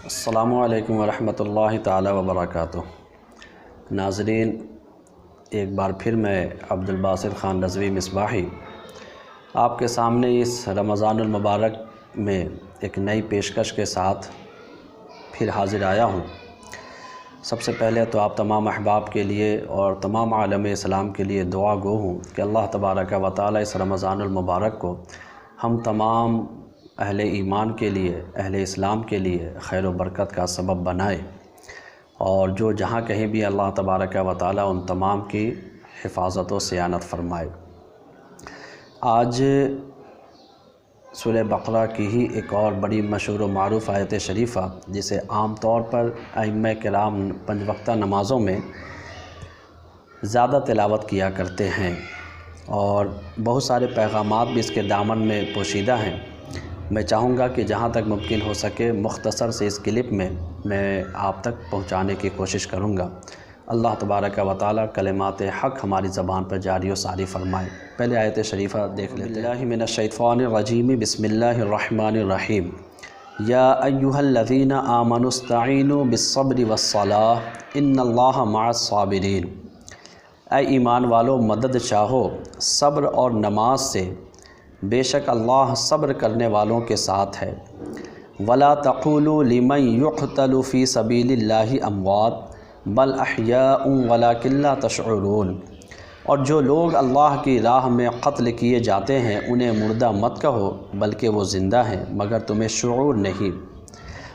السلام علیکم ورحمۃ اللہ تعالی وبرکاتہ۔ ناظرین، ایک بار پھر میں عبدالباسط خان رضوی مصباحی آپ کے سامنے اس رمضان المبارک میں ایک نئی پیشکش کے ساتھ پھر حاضر آیا ہوں۔ سب سے پہلے تو آپ تمام احباب کے لیے اور تمام عالم اسلام کے لیے دعا گو ہوں کہ اللہ تبارک و تعالی اس رمضان المبارک کو ہم تمام اہل ایمان کے لیے، اہل اسلام کے لیے خیر و برکت کا سبب بنائے، اور جو جہاں کہیں بھی اللہ تبارک و تعالی ان تمام کی حفاظت و صیانت فرمائے۔ آج سورہ بقرہ کی ہی ایک اور بڑی مشہور و معروف آیت شریفہ، جسے عام طور پر ائمہ کرام 5 وقتہ نمازوں میں زیادہ تلاوت کیا کرتے ہیں، اور بہت سارے پیغامات بھی اس کے دامن میں پوشیدہ ہیں۔ میں چاہوں گا کہ جہاں تک ممکن ہو سکے مختصر سے اس کلپ میں آپ تک پہنچانے کی کوشش کروں گا۔ اللہ تبارک و تعالی کلمات حق ہماری زبان پر جاری و ساری فرمائے۔ پہلے آیت شریفہ دیکھ لیتے ہیں۔ اللہ من الشیطان الرجیم، بسم اللہ الرحمن الرحیم۔ یا ایھا الذین آمنوا استعینوا بالصبر والصلاۃ ان اللہ مع الصابرین۔ اے ایمان والو، مدد چاہو صبر اور نماز سے، بے شک اللہ صبر کرنے والوں کے ساتھ ہے۔ ولا تقولوا لمن يقتل في سبيل الله اموات بل احیاء ولکن لا تشعرون۔ اور جو لوگ اللہ کی راہ میں قتل کیے جاتے ہیں انہیں مردہ مت کہو، بلکہ وہ زندہ ہیں مگر تمہیں شعور نہیں۔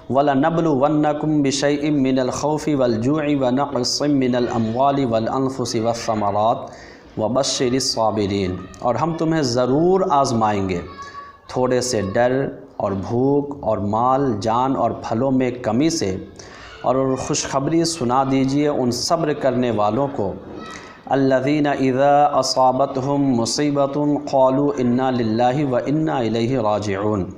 وَلَنَبْلُوَنَّكُمْ بِشَيْءٍ مِّنَ الْخَوْفِ وَالْجُوعِ وَنَقْصٍ مِّنَ الْأَمْوَالِ وَالْأَنفُسِ وَالثَّمَرَاتِ وَبَشِّرِ الصَّابِرِينَ۔ اور ہم تمہیں ضرور آزمائیں گے، تھوڑے سے ڈر اور بھوک اور مال جان اور پھلوں میں کمی سے، اور خوشخبری سنا دیجیے ان صبر کرنے والوں کو۔ الذین اذا اصابتهم مصیبۃ قالوا انا للہ وانا الیہ راجعون۔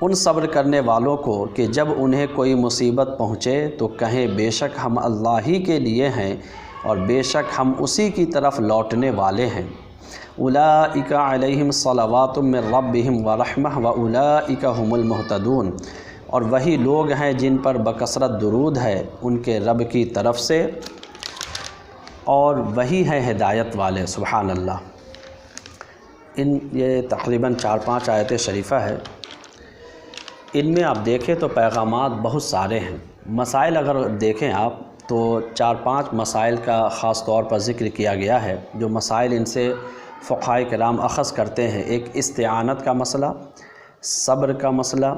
ان صبر کرنے والوں کو کہ جب انہیں کوئی مصیبت پہنچے تو کہیں بے شک ہم اللہ ہی کے لیے ہیں اور بے شک ہم اسی کی طرف لوٹنے والے ہیں۔ اولئک علیہم صلوات من ربہم ورحمہ واولئک ھم المہتدون۔ اور وہی لوگ ہیں جن پر بکثرت درود ہے ان کے رب کی طرف سے، اور وہی ہیں ہدایت والے۔ سبحان اللہ۔ یہ تقریباً 4-5 آیت شریفہ ہے۔ ان میں آپ دیکھیں تو پیغامات بہت سارے ہیں۔ مسائل اگر دیکھیں آپ تو 4-5 مسائل کا خاص طور پر ذکر کیا گیا ہے، جو مسائل ان سے فقہاء کرام اخذ کرتے ہیں۔ ایک استعانت کا مسئلہ، صبر کا مسئلہ،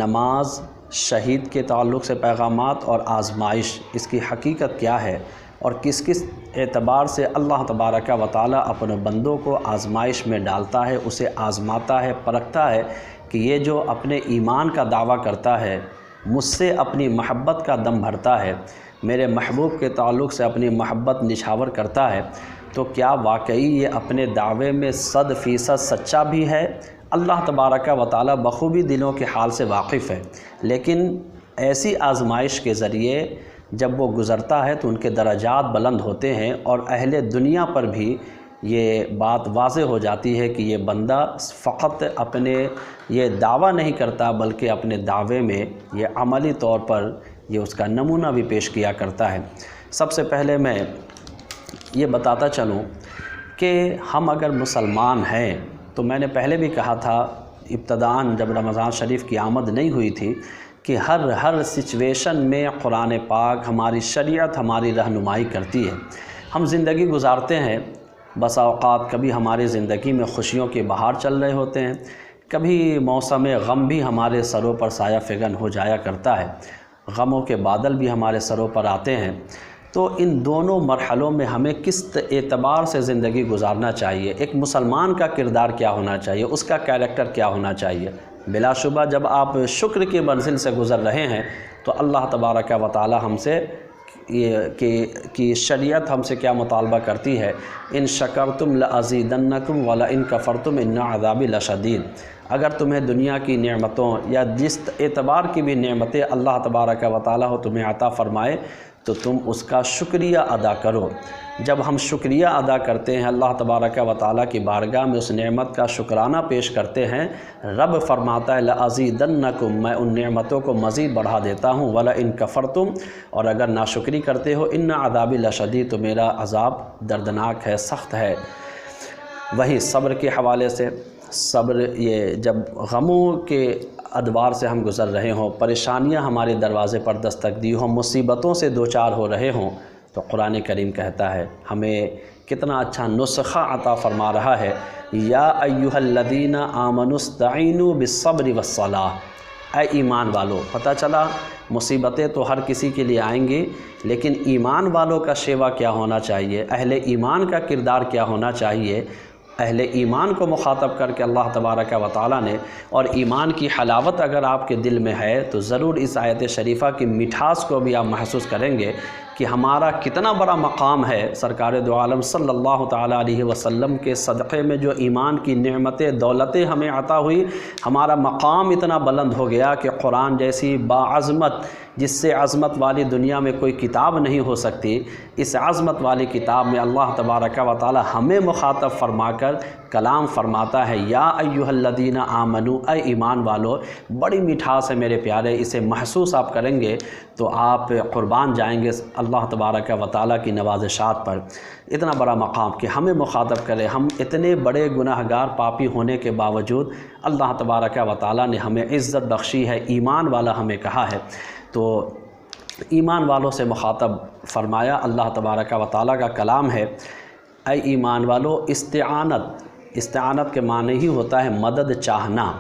نماز، شہید کے تعلق سے پیغامات، اور آزمائش، اس کی حقیقت کیا ہے اور کس کس اعتبار سے اللہ تبارک و تعالی اپنے بندوں کو آزمائش میں ڈالتا ہے، اسے آزماتا ہے، پرکھتا ہے کہ یہ جو اپنے ایمان کا دعویٰ کرتا ہے، مجھ سے اپنی محبت کا دم بھرتا ہے، میرے محبوب کے تعلق سے اپنی محبت نچھاور کرتا ہے، تو کیا واقعی یہ اپنے دعوے میں 100% سچا بھی ہے؟ اللہ تبارک و تعالی بخوبی دلوں کے حال سے واقف ہے، لیکن ایسی آزمائش کے ذریعے جب وہ گزرتا ہے تو ان کے درجات بلند ہوتے ہیں، اور اہل دنیا پر بھی یہ بات واضح ہو جاتی ہے کہ یہ بندہ فقط اپنے یہ دعویٰ نہیں کرتا بلکہ اپنے دعوے میں یہ عملی طور پر یہ اس کا نمونہ بھی پیش کیا کرتا ہے۔ سب سے پہلے میں یہ بتاتا چلوں کہ ہم اگر مسلمان ہیں تو میں نے پہلے بھی کہا تھا ابتداً جب رمضان شریف کی آمد نہیں ہوئی تھی کہ ہر سچویشن میں قرآن پاک، ہماری شریعت ہماری رہنمائی کرتی ہے۔ ہم زندگی گزارتے ہیں، بسا اوقات کبھی ہماری زندگی میں خوشیوں کے بہار چل رہے ہوتے ہیں، کبھی موسم غم بھی ہمارے سروں پر سایہ فگن ہو جایا کرتا ہے، غموں کے بادل بھی ہمارے سروں پر آتے ہیں۔ تو ان دونوں مرحلوں میں ہمیں کس اعتبار سے زندگی گزارنا چاہیے، ایک مسلمان کا کردار کیا ہونا چاہیے، اس کا کیریکٹر کیا ہونا چاہیے؟ بلا شبہ جب آپ شکر کی منزل سے گزر رہے ہیں تو اللہ تبارک و تعالی ہم سے کہ شریعت ہم سے کیا مطالبہ کرتی ہے، ان شکرتم لازیدنکم ولئن کفرتم ان عذابی لشدید۔ اگر تمہیں دنیا کی نعمتوں یا جس اعتبار کی بھی نعمتیں اللہ تبارک و تعالیٰ ہو تمہیں عطا فرمائے تو تم اس کا شکریہ ادا کرو۔ جب ہم شکریہ ادا کرتے ہیں اللہ تبارک و تعالیٰ کی بارگاہ میں اس نعمت کا شکرانہ پیش کرتے ہیں، رب فرماتا ہے لَأَزِيدَنَّكُمْ، میں ان نعمتوں کو مزید بڑھا دیتا ہوں، وَلَئِن كَفَرْتُمْ، اور اگر ناشکری کرتے ہو اِنَّ عَذَابِي لَشَدِيدٌ، تو میرا عذاب دردناک ہے، سخت ہے۔ وہی صبر کے حوالے سے، صبر یہ جب غموں کے ادوار سے ہم گزر رہے ہوں، پریشانیاں ہمارے دروازے پر دستک دی ہوں، مصیبتوں سے دوچار ہو رہے ہوں، تو قرآن کریم کہتا ہے ہمیں کتنا اچھا نسخہ عطا فرما رہا ہے، یا ایھا الذین آمنوا استعینوا بالصبر والصلاۃ، اے ایمان والو۔ پتہ چلا مصیبتیں تو ہر کسی کے لیے آئیں گی، لیکن ایمان والوں کا شیوا کیا ہونا چاہیے، اہل ایمان کا کردار کیا ہونا چاہیے۔ اہل ایمان کو مخاطب کر کے اللہ تبارک و تعالیٰ نے، اور ایمان کی حلاوت اگر آپ کے دل میں ہے تو ضرور اس آیت شریفہ کی مٹھاس کو بھی آپ محسوس کریں گے کہ ہمارا کتنا بڑا مقام ہے۔ سرکار دو عالم صلی اللہ تعالیٰ علیہ وسلم کے صدقے میں جو ایمان کی نعمتیں دولتیں ہمیں عطا ہوئی، ہمارا مقام اتنا بلند ہو گیا کہ قرآن جیسی باعظمت، جس سے عظمت والی دنیا میں کوئی کتاب نہیں ہو سکتی، اس عظمت والی کتاب میں اللہ تبارک و تعالی ہمیں مخاطب فرما کر کلام فرماتا ہے، یا ایھا الذین آمنوا، اے ایمان والو۔ بڑی مٹھاس ہے میرے پیارے، اسے محسوس آپ کریں گے تو آپ قربان جائیں گے اللہ تبارک و تعالیٰ کی نوازشات پر۔ اتنا بڑا مقام کہ ہمیں مخاطب کرے، ہم اتنے بڑے گناہ گار پاپی ہونے کے باوجود اللہ تبارک و تعالیٰ نے ہمیں عزت بخشی ہے، ایمان والا ہمیں کہا ہے، تو ایمان والوں سے مخاطب فرمایا۔ اللہ تبارک و تعالیٰ کا کلام ہے، اے ایمان والو، استعانت کے معنی ہی ہوتا ہے مدد چاہنا۔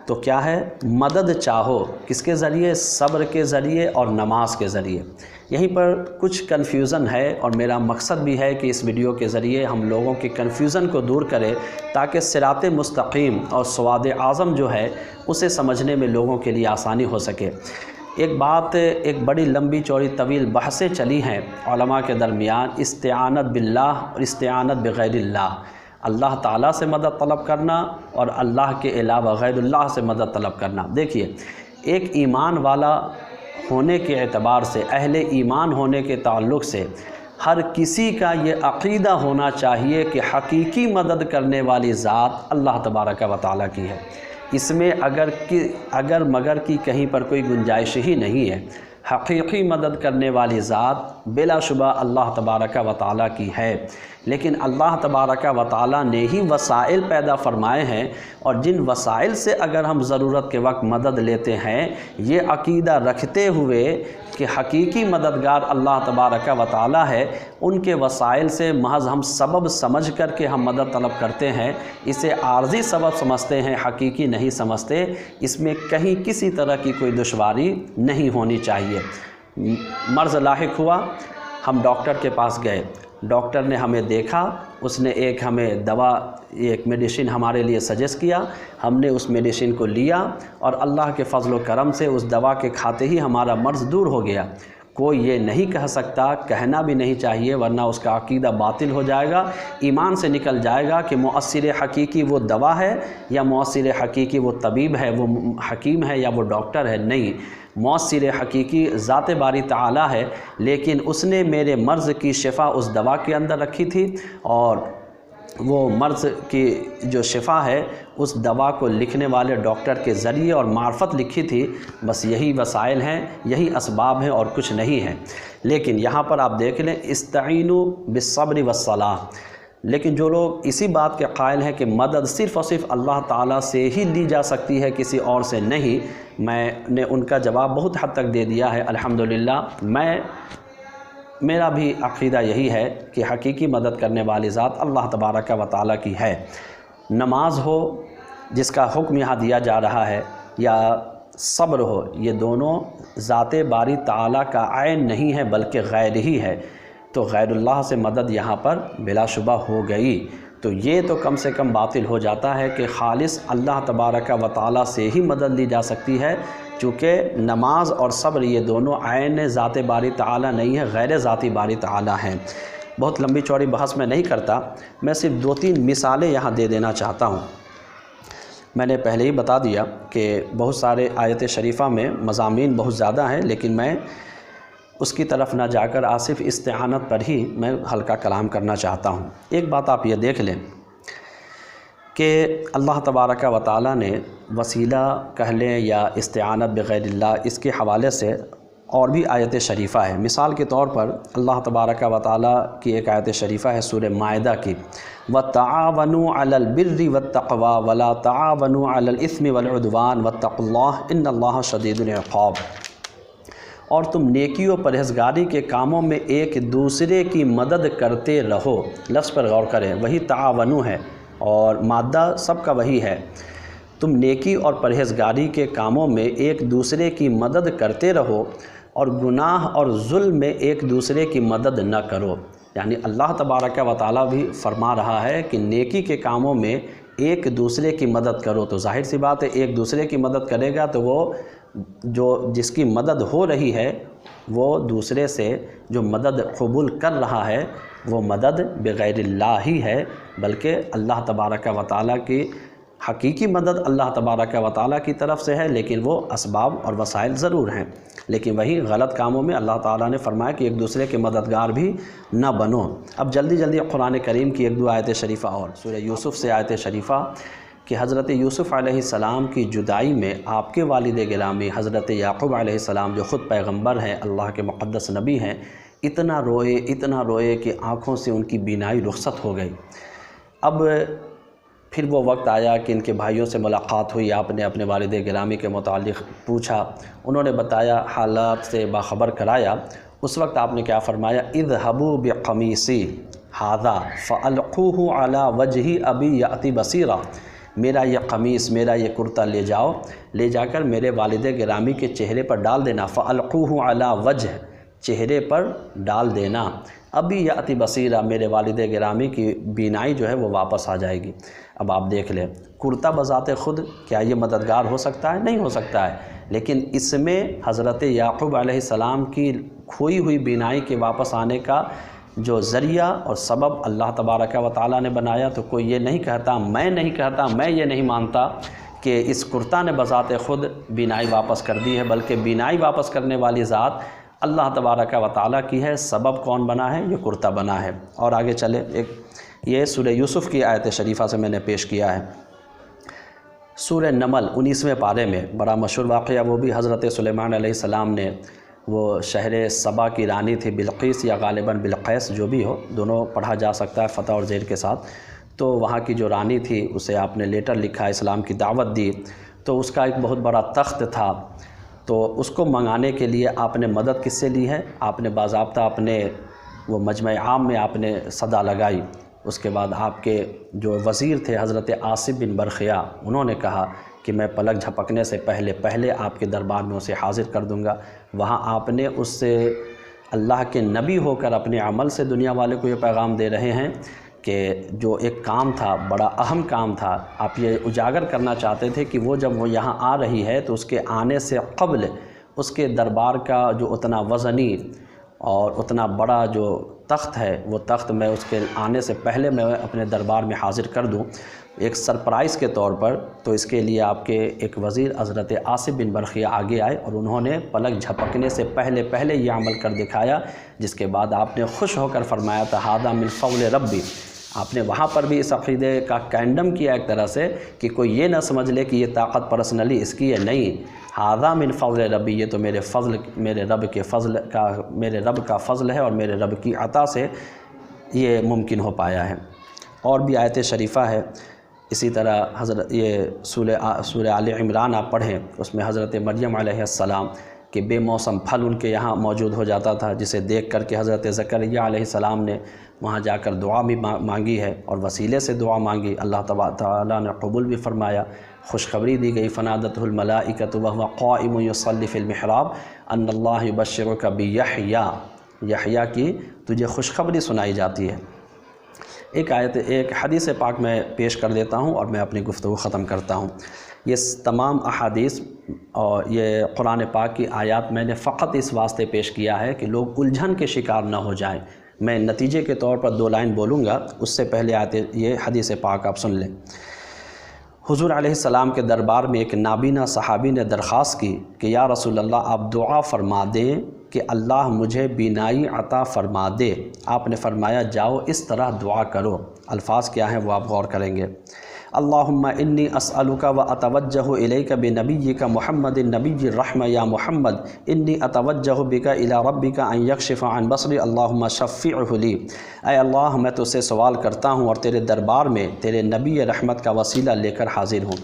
تو کیا ہے؟ مدد چاہو، کس کے ذریعے؟ صبر کے ذریعے اور نماز کے ذریعے۔ یہیں پر کچھ کنفیوژن ہے، اور میرا مقصد بھی ہے کہ اس ویڈیو کے ذریعے ہم لوگوں کے کنفیوژن کو دور کرے، تاکہ صراط مستقیم اور سواد اعظم جو ہے اسے سمجھنے میں لوگوں کے لیے آسانی ہو سکے۔ ایک بڑی لمبی چوڑی طویل بحثیں چلی ہیں علماء کے درمیان، استعانت باللہ اور استعانت بغیر اللہ، اللہ تعالیٰ سے مدد طلب کرنا اور اللہ کے علاوہ غیر اللہ سے مدد طلب کرنا۔ دیکھیے، ایک ایمان والا ہونے کے اعتبار سے، اہل ایمان ہونے کے تعلق سے، ہر کسی کا یہ عقیدہ ہونا چاہیے کہ حقیقی مدد کرنے والی ذات اللہ تبارک و تعالیٰ کی ہے۔ اس میں اگر مگر کی کہیں پر کوئی گنجائش ہی نہیں ہے۔ حقیقی مدد کرنے والی ذات بلا شبہ اللہ تبارک و تعالیٰ کی ہے، لیکن اللہ تبارک و تعالیٰ نے ہی وسائل پیدا فرمائے ہیں، اور جن وسائل سے اگر ہم ضرورت کے وقت مدد لیتے ہیں، یہ عقیدہ رکھتے ہوئے کہ حقیقی مددگار اللہ تبارک و تعالیٰ ہے، ان کے وسائل سے محض ہم سبب سمجھ کر کے ہم مدد طلب کرتے ہیں، اسے عارضی سبب سمجھتے ہیں، حقیقی نہیں سمجھتے۔ اس میں کہیں کسی طرح کی کوئی دشواری نہیں ہونی چاہیے۔ مرض لاحق ہوا، ہم ڈاکٹر کے پاس گئے، ڈاکٹر نے ہمیں دیکھا، اس نے ہمیں دوا، ایک میڈیسن ہمارے لیے سجیسٹ کیا، ہم نے اس میڈیسن کو لیا، اور اللہ کے فضل و کرم سے اس دوا کے کھاتے ہی ہمارا مرض دور ہو گیا۔ کوئی یہ نہیں کہہ سکتا، کہنا بھی نہیں چاہیے، ورنہ اس کا عقیدہ باطل ہو جائے گا، ایمان سے نکل جائے گا کہ مؤثر حقیقی وہ دوا ہے، یا مؤثر حقیقی وہ طبیب ہے، وہ حکیم ہے، یا وہ ڈاکٹر ہے۔ نہیں، مؤثر حقیقی ذات باری تعالیٰ ہے، لیکن اس نے میرے مرض کی شفا اس دوا کے اندر رکھی تھی، اور وہ مرض کی جو شفا ہے اس دوا کو لکھنے والے ڈاکٹر کے ذریعے اور معرفت لکھی تھی۔ بس یہی وسائل ہیں، یہی اسباب ہیں، اور کچھ نہیں ہے۔ لیکن یہاں پر آپ دیکھ لیں، استعینوا بالصبر والصلاۃ، لیکن جو لوگ اسی بات کے قائل ہیں کہ مدد صرف اور صرف اللہ تعالیٰ سے ہی لی جا سکتی ہے، کسی اور سے نہیں، میں نے ان کا جواب بہت حد تک دے دیا ہے الحمدللہ۔ میرا بھی عقیدہ یہی ہے کہ حقیقی مدد کرنے والی ذات اللہ تبارک و تعالیٰ کی ہے۔ نماز ہو جس کا حکم یہاں دیا جا رہا ہے، یا صبر ہو، یہ دونوں ذات باری تعالیٰ کا عین نہیں ہے بلکہ غیر ہی ہے، تو غیر اللہ سے مدد یہاں پر بلا شبہ ہو گئی۔ تو یہ تو کم سے کم باطل ہو جاتا ہے کہ خالص اللہ تبارک و تعالیٰ سے ہی مدد لی جا سکتی ہے، چونکہ نماز اور صبر یہ دونوں عین ذات باری تعالیٰ نہیں ہے، غیر ذاتی باری تعالیٰ ہیں۔ بہت لمبی چوڑی بحث میں نہیں کرتا، میں صرف 2-3 مثالیں یہاں دے دینا چاہتا ہوں۔ میں نے پہلے ہی بتا دیا کہ بہت سارے آیت شریفہ میں مضامین بہت زیادہ ہیں، لیکن میں اس کی طرف نہ جا کر صرف استعانت پر ہی میں ہلکا کلام کرنا چاہتا ہوں۔ ایک بات آپ یہ دیکھ لیں کہ اللہ تبارک و تعالیٰ نے وسیلہ کہہ لیں یا استعانت بغیر اللہ، اس کے حوالے سے اور بھی آیت شریفہ ہے۔ مثال کے طور پر اللہ تبارک و تعالیٰ کی ایک آیت شریفہ ہے سورہ مائدہ کی، وَتَعَاوَنُوا عَلَى الْبِرِّ وَالتَّقْوَى وَلَا تَعَاوَنُوا عَلَى الْإِثْمِ وَالْعُدْوَانِ وَاتَّقُوا اللَّهَ إِنَّ اللَّهَ شَدِيدُ الْعِقَابِ۔ اور تم نیکی و پرہیزگاری کے کاموں میں ایک دوسرے کی مدد کرتے رہو۔ لفظ پر غور کریں، وہی تعاونو ہے اور مادہ سب کا وہی ہے۔ تم نیکی اور پرہیزگاری کے کاموں میں ایک دوسرے کی مدد کرتے رہو اور گناہ اور ظلم میں ایک دوسرے کی مدد نہ کرو۔ یعنی اللہ تبارک و تعالیٰ بھی فرما رہا ہے کہ نیکی کے کاموں میں ایک دوسرے کی مدد کرو۔ تو ظاہر سی بات ہے ایک دوسرے کی مدد کرے گا تو وہ جس کی مدد ہو رہی ہے وہ دوسرے سے جو مدد قبول کر رہا ہے وہ مدد بغیر اللہ ہی ہے، بلکہ اللہ تبارک و تعالیٰ کی حقیقی مدد اللہ تبارک و تعالیٰ کی طرف سے ہے، لیکن وہ اسباب اور وسائل ضرور ہیں۔ لیکن وہی غلط کاموں میں اللہ تعالیٰ نے فرمایا کہ ایک دوسرے کے مددگار بھی نہ بنو۔ اب جلدی جلدی قرآن کریم کی ایک دو آیت شریفہ اور سورہ یوسف سے آیت شریفہ کہ حضرت یوسف علیہ السلام کی جدائی میں آپ کے والد گرامی حضرت یعقوب علیہ السلام جو خود پیغمبر ہیں، اللہ کے مقدس نبی ہیں، اتنا روئے کہ آنکھوں سے ان کی بینائی رخصت ہو گئی۔ اب پھر وہ وقت آیا کہ ان کے بھائیوں سے ملاقات ہوئی، آپ نے اپنے والد گرامی کے متعلق پوچھا، انہوں نے بتایا، حالات سے باخبر کرایا۔ اس وقت آپ نے کیا فرمایا؟ اذهبوا بقمیصی ھذا فالقوه علی وجہ ابی یأتی بصیرا، میرا یہ قمیص، میرا یہ کرتا لے جاؤ، لے جا کر میرے والد گرامی کے چہرے پر ڈال دینا، فالقوه علی وجہ، چہرے پر ڈال دینا، ابھی یأتی بصیرا، میرے والد گرامی کی بینائی جو ہے وہ واپس آ جائے گی۔ اب آپ دیکھ لیں، کرتا بذات خود کیا یہ مددگار ہو سکتا ہے؟ نہیں ہو سکتا ہے، لیکن اس میں حضرت یعقوب علیہ السلام کی کھوئی ہوئی بینائی کے واپس آنے کا جو ذریعہ اور سبب اللہ تبارک و تعالیٰ نے بنایا۔ تو کوئی یہ نہیں کہتا، میں یہ نہیں مانتا کہ اس کرتا نے بذات خود بینائی واپس کر دی ہے، بلکہ بینائی واپس کرنے والی ذات اللہ تبارک و تعالیٰ کی ہے۔ سبب کون بنا ہے؟ یہ کرتا بنا ہے۔ اور آگے چلے، یہ سورہ یوسف کی آیت شریفہ سے میں نے پیش کیا ہے۔ سورہ نمل 19ویں پارے میں بڑا مشہور واقعہ، وہ بھی حضرت سلیمان علیہ السلام نے، وہ شہر سبا کی رانی تھی بلقیس یا غالباً بلقیس، جو بھی ہو، دونوں پڑھا جا سکتا ہے فتح اور زیر کے ساتھ۔ تو وہاں کی جو رانی تھی اسے آپ نے لیٹر لکھا، اسلام کی دعوت دی، تو اس کا ایک بہت بڑا تخت تھا، تو اس کو منگانے کے لیے آپ نے مدد کس سے لی ہے؟ آپ نے باضابطہ اپنے وہ مجمع عام میں آپ نے صدا لگائی۔ اس کے بعد آپ کے جو وزیر تھے حضرت عاصم بن برخیا، انہوں نے کہا کہ میں پلک جھپکنے سے پہلے آپ کے دربار میں اسے حاضر کر دوں گا۔ وہاں آپ نے اس سے اللہ کے نبی ہو کر اپنے عمل سے دنیا والے کو یہ پیغام دے رہے ہیں کہ جو ایک کام تھا، بڑا اہم کام تھا، آپ یہ اجاگر کرنا چاہتے تھے کہ وہ جب وہ یہاں آ رہی ہے تو اس کے آنے سے قبل اس کے دربار کا جو اتنا وزنی اور اتنا بڑا جو تخت ہے، وہ تخت میں اس کے آنے سے پہلے میں اپنے دربار میں حاضر کر دوں، ایک سرپرائز کے طور پر۔ تو اس کے لیے آپ کے ایک وزیر حضرت عاصم بن برخیہ آگے آئے اور انہوں نے پلک جھپکنے سے پہلے یہ عمل کر دکھایا، جس کے بعد آپ نے خوش ہو کر فرمایا تھا ھذا من فضل ربی۔ آپ نے وہاں پر بھی اس عقیدے کا کینڈم کیا ایک طرح سے کہ کوئی یہ نہ سمجھ لے کہ یہ طاقت پرسنلی اس کی ہے، نہیں، ھذا من فضل ربی، یہ تو میرے رب کا فضل ہے اور میرے رب کی عطا سے یہ ممکن ہو پایا ہے۔ اور بھی آیت شریفہ ہے اسی طرح، حضرت یہ سورہ آل عمران آپ پڑھیں، اس میں حضرت مریم علیہ السلام کہ بے موسم پھل ان کے یہاں موجود ہو جاتا تھا، جسے دیکھ کر کے حضرت زکریا علیہ السلام نے وہاں جا کر دعا بھی مانگی ہے اور وسیلے سے دعا مانگی، اللہ تعالیٰ نے قبول بھی فرمایا۔ خوشخبری دی گئی، فنادتہ الملائکۃ وہو قائم یصلی فی المحراب ان اللہ یبشرک بیحییٰ، یحییٰ کی تجھے خوشخبری سنائی جاتی ہے۔ ایک حدیث پاک میں پیش کر دیتا ہوں اور میں اپنی گفتگو ختم کرتا ہوں۔ یہ تمام احادیث اور یہ قرآن پاک کی آیات میں نے فقط اس واسطے پیش کیا ہے کہ لوگ الجھن کے شکار نہ ہو جائیں۔ میں نتیجے کے طور پر 2 لائن بولوں گا، اس سے پہلے آتے یہ حدیث پاک آپ سن لیں۔ حضور علیہ السلام کے دربار میں ایک نابینا صحابی نے درخواست کی کہ یا رسول اللہ آپ دعا فرما دیں کہ اللہ مجھے بینائی عطا فرما دے۔ آپ نے فرمایا جاؤ اس طرح دعا کرو۔ الفاظ کیا ہیں وہ آپ غور کریں گے۔ اللہم انی اسألک و اتوجہ الیک بنبیک محمد النبی الرحمہ یا محمد انی اتوجہ بک الی ربک ان یکشف عن بصری اللہم شفعہ لی۔ اے اللہ میں تجھ سے سوال کرتا ہوں اور تیرے دربار میں تیرے نبی رحمت کا وسیلہ لے کر حاضر ہوں،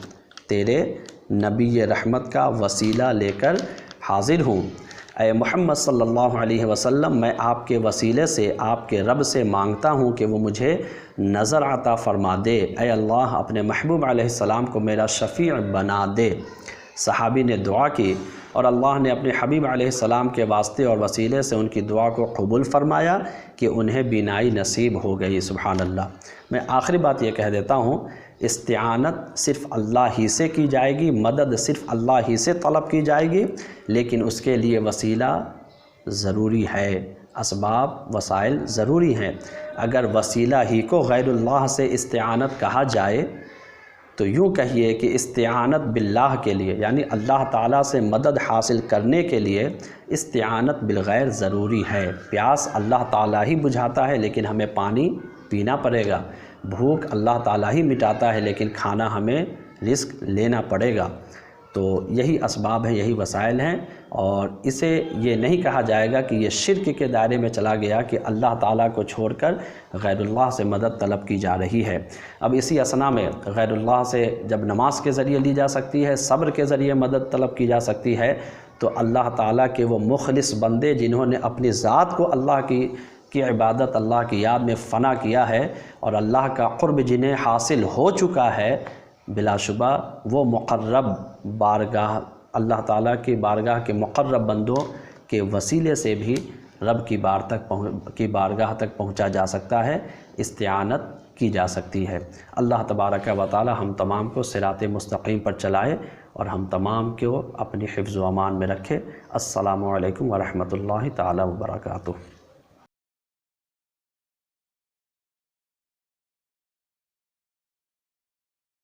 تیرے نبی رحمت کا وسیلہ لے کر حاضر ہوں۔ اے محمد صلی اللہ علیہ وسلم میں آپ کے وسیلے سے آپ کے رب سے مانگتا ہوں کہ وہ مجھے نظر عطا فرما دے۔ اے اللہ اپنے محبوب علیہ السلام کو میرا شفیع بنا دے۔ صحابی نے دعا کی اور اللہ نے اپنے حبیب علیہ السلام کے واسطے اور وسیلے سے ان کی دعا کو قبول فرمایا کہ انہیں بینائی نصیب ہو گئی۔ سبحان اللہ۔ میں آخری بات یہ کہہ دیتا ہوں، استعانت صرف اللہ ہی سے کی جائے گی، مدد صرف اللہ ہی سے طلب کی جائے گی، لیکن اس کے لیے وسیلہ ضروری ہے، اسباب وسائل ضروری ہیں۔ اگر وسیلہ ہی کو غیر اللہ سے استعانت کہا جائے تو یوں کہیے کہ استعانت باللہ کے لیے یعنی اللہ تعالیٰ سے مدد حاصل کرنے کے لیے استعانت بالغیر ضروری ہے۔ پیاس اللہ تعالیٰ ہی بجھاتا ہے لیکن ہمیں پانی پینا پڑے گا، بھوک اللہ تعالیٰ ہی مٹاتا ہے لیکن کھانا ہمیں رزق لینا پڑے گا۔ تو یہی اسباب ہیں، یہی وسائل ہیں، اور اسے یہ نہیں کہا جائے گا کہ یہ شرک کے دائرے میں چلا گیا کہ اللہ تعالیٰ کو چھوڑ کر غیر اللہ سے مدد طلب کی جا رہی ہے۔ اب اسی اثنا میں غیر اللہ سے جب نماز کے ذریعے لی جا سکتی ہے، صبر کے ذریعے مدد طلب کی جا سکتی ہے، تو اللہ تعالیٰ کے وہ مخلص بندے جنہوں نے اپنی ذات کو اللہ کی عبادت، اللہ کی یاد میں فنا کیا ہے اور اللہ کا قرب جنہیں حاصل ہو چکا ہے، بلا شبہ وہ مقرب بارگاہ اللہ تعالیٰ کی بارگاہ کے مقرب بندوں کے وسیلے سے بھی رب کی بارگاہ تک پہنچا جا سکتا ہے، استعانت کی جا سکتی ہے۔ اللہ تبارک و تعالی ہم تمام کو صراط مستقیم پر چلائے اور ہم تمام کو اپنی حفظ و امان میں رکھے۔ السلام علیکم ورحمۃ اللہ تعالی وبرکاتہ۔